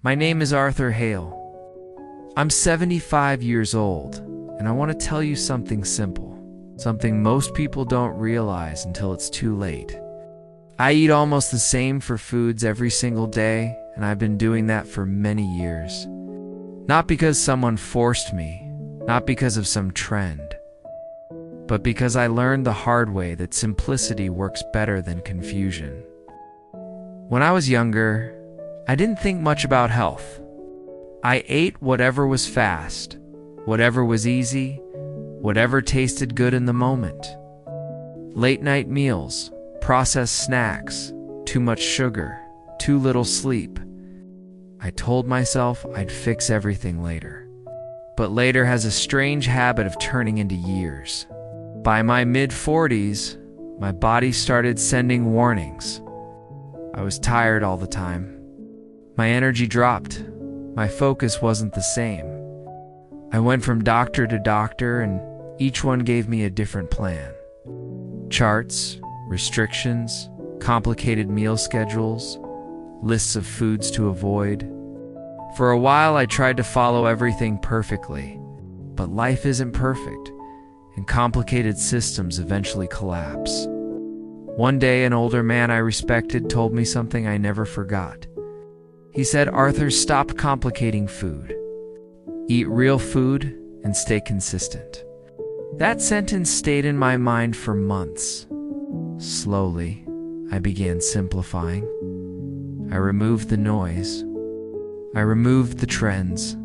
My name is Arthur Hale. I'm 75 years old, and I want to tell you something simple, something most people don't realize until it's too late. I eat almost the same for foods every single day, and I've been doing that for many years. Not because someone forced me, not because of some trend, but because I learned the hard way that simplicity works better than confusion. When I was younger, I didn't think much about health. I ate whatever was fast, whatever was easy, whatever tasted good in the moment. Late night meals, processed snacks, too much sugar, too little sleep. I told myself I'd fix everything later. But later has a strange habit of turning into years. By my mid-40s, my body started sending warnings. I was tired all the time. My energy dropped. My focus wasn't the same. I went from doctor to doctor, and each one gave me a different plan. Charts, restrictions, complicated meal schedules, lists of foods to avoid. For a while, I tried to follow everything perfectly, but life isn't perfect, and complicated systems eventually collapse. One day, an older man I respected told me something I never forgot. He said, "Arthur, stop complicating food. Eat real food and stay consistent." That sentence stayed in my mind for months. Slowly, I began simplifying. I removed the noise. I removed the trends.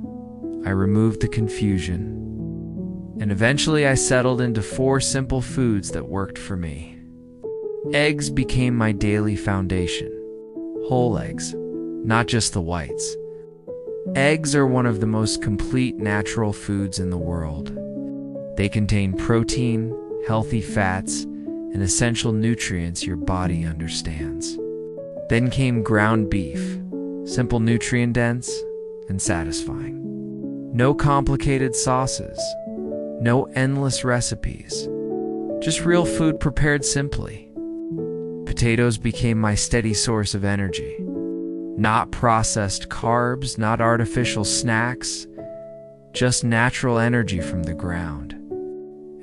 I removed the confusion. And eventually I settled into 4 simple foods that worked for me. Eggs became my daily foundation. Whole eggs, not just the whites. Eggs are one of the most complete natural foods in the world. They contain protein, healthy fats, and essential nutrients your body understands. Then came ground beef, simple, nutrient-dense, and satisfying. No complicated sauces, no endless recipes, just real food prepared simply. Potatoes became my steady source of energy. Not processed carbs, not artificial snacks, just natural energy from the ground.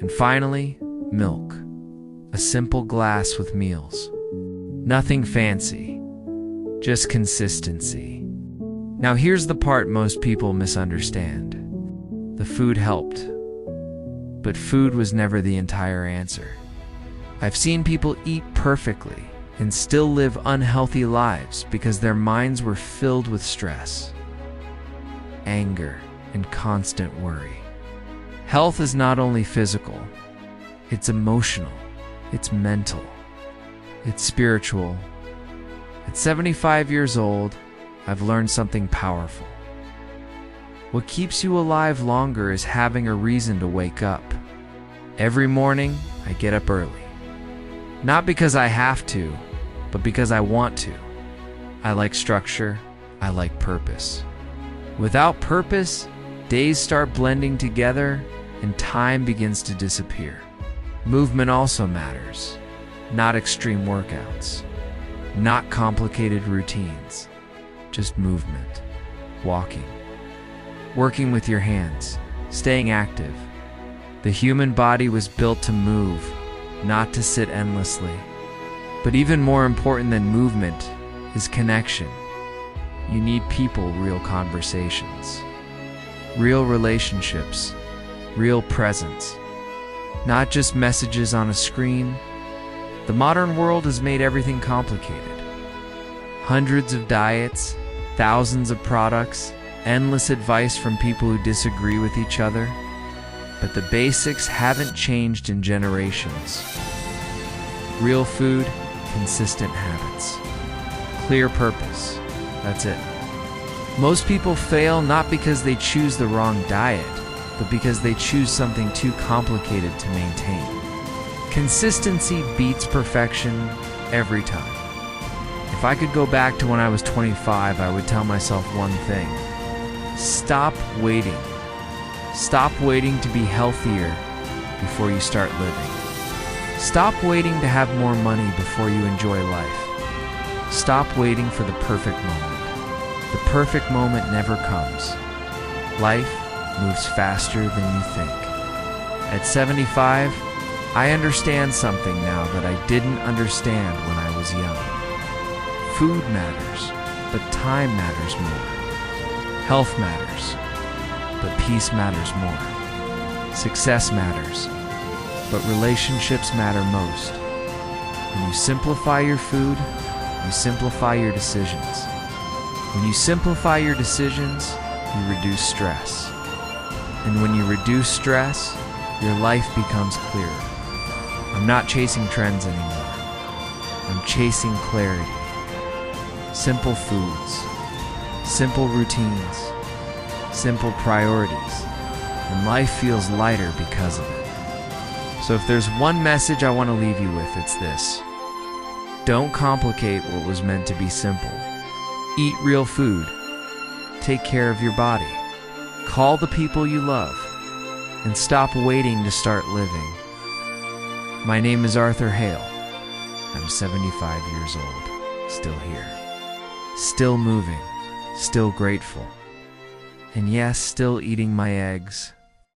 And finally, milk. A simple glass with meals. Nothing fancy, just consistency. Now here's the part most people misunderstand. The food helped, but food was never the entire answer. I've seen people eat perfectly and still live unhealthy lives because their minds were filled with stress, anger, and constant worry. Health is not only physical, it's emotional, it's mental, it's spiritual. At 75 years old, I've learned something powerful. What keeps you alive longer is having a reason to wake up. Every morning, I get up early. Not because I have to, but because I want to. I like structure. I like purpose. Without purpose, days start blending together and time begins to disappear. Movement also matters. Not extreme workouts. Not complicated routines. Just movement. Walking. Working with your hands. Staying active. The human body was built to move, not to sit endlessly. But even more important than movement is connection. You need people, real conversations, real relationships, real presence, not just messages on a screen. The modern world has made everything complicated. Hundreds of diets, thousands of products, endless advice from people who disagree with each other. But the basics haven't changed in generations. Real food, consistent habits, clear purpose. That's it. Most people fail not because they choose the wrong diet, but because they choose something too complicated to maintain. Consistency beats perfection every time. If I could go back to when I was 25, I would tell myself one thing. Stop waiting. Stop waiting to be healthier before you start living. Stop waiting to have more money before you enjoy life. Stop waiting for the perfect moment. The perfect moment never comes. Life moves faster than you think. At 75, I understand something now that I didn't understand when I was young. Food matters, but time matters more. Health matters, but peace matters more. Success matters, but relationships matter most. When you simplify your food, you simplify your decisions. When you simplify your decisions, you reduce stress. And when you reduce stress, your life becomes clearer. I'm not chasing trends anymore. I'm chasing clarity. Simple foods, simple routines, simple priorities, and life feels lighter because of it. So if there's one message I want to leave you with, it's this. Don't complicate what was meant to be simple. Eat real food. Take care of your body. Call the people you love. And stop waiting to start living. My name is Arthur Hale. I'm 75 years old, still here. Still moving, still grateful. And yes, still eating my eggs.